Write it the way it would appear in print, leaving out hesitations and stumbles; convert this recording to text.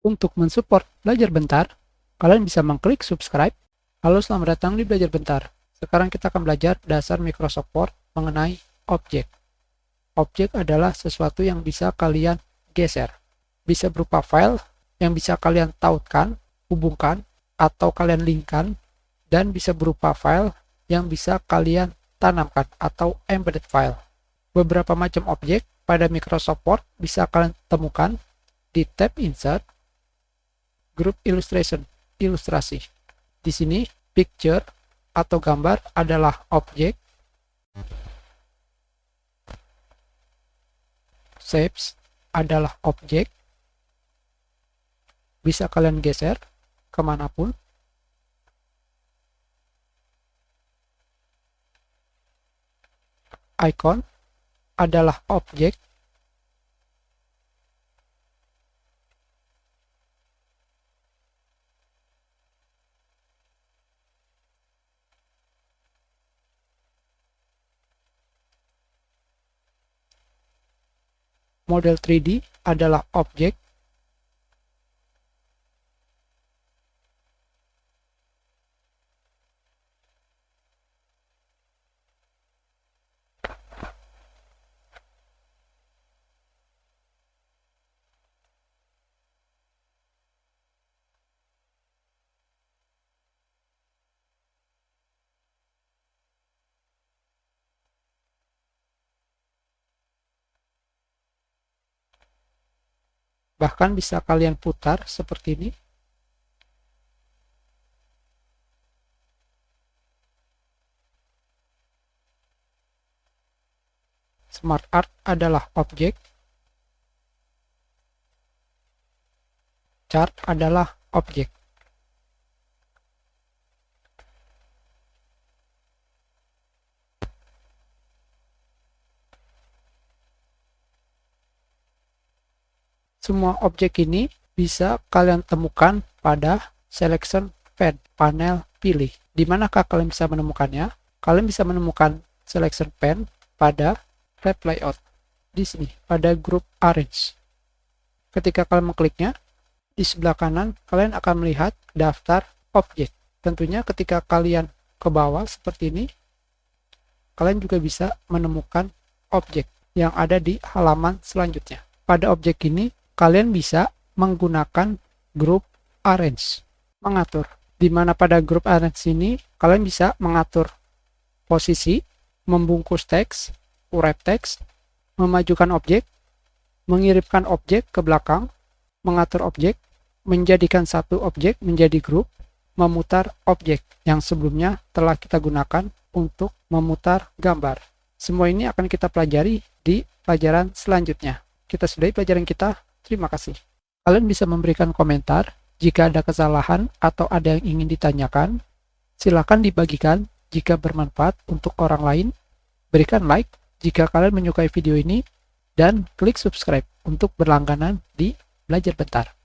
Untuk mensupport Belajar Bentar, kalian bisa mengklik subscribe. Halo, selamat datang di Belajar Bentar. Sekarang kita akan belajar dasar Microsoft Word mengenai objek. Objek adalah sesuatu yang bisa kalian geser. Bisa berupa file yang bisa kalian tautkan, hubungkan, atau kalian linkkan, dan bisa berupa file yang bisa kalian tanamkan atau embedded file. Beberapa macam objek pada Microsoft Word bisa kalian temukan di tab Insert, Group Illustration, ilustrasi. Di sini, picture atau gambar adalah objek. Shapes adalah objek. Bisa kalian geser kemanapun. Icon adalah objek. Model 3D adalah objek. Bahkan bisa kalian putar seperti ini. Smart Art adalah objek. Chart adalah objek. Semua objek ini bisa kalian temukan pada selection pane, panel pilih. Di manakah kalian bisa menemukannya? Kalian bisa menemukan selection pane pada tab layout. Di sini, pada grup arrange. Ketika kalian mengkliknya, di sebelah kanan kalian akan melihat daftar objek. Tentunya ketika kalian ke bawah seperti ini, kalian juga bisa menemukan objek yang ada di halaman selanjutnya. Pada objek ini, kalian bisa menggunakan group arrange, mengatur. Di mana pada group arrange ini, kalian bisa mengatur posisi, membungkus teks, urep teks, memajukan objek, mengirimkan objek ke belakang, mengatur objek, menjadikan satu objek menjadi grup, memutar objek yang sebelumnya telah kita gunakan untuk memutar gambar. Semua ini akan kita pelajari di pelajaran selanjutnya. Kita sudahi pelajaran kita. Terima kasih. Kalian bisa memberikan komentar jika ada kesalahan atau ada yang ingin ditanyakan. Silakan dibagikan jika bermanfaat untuk orang lain. Berikan like jika kalian menyukai video ini dan klik subscribe untuk berlangganan di Belajar Bentar.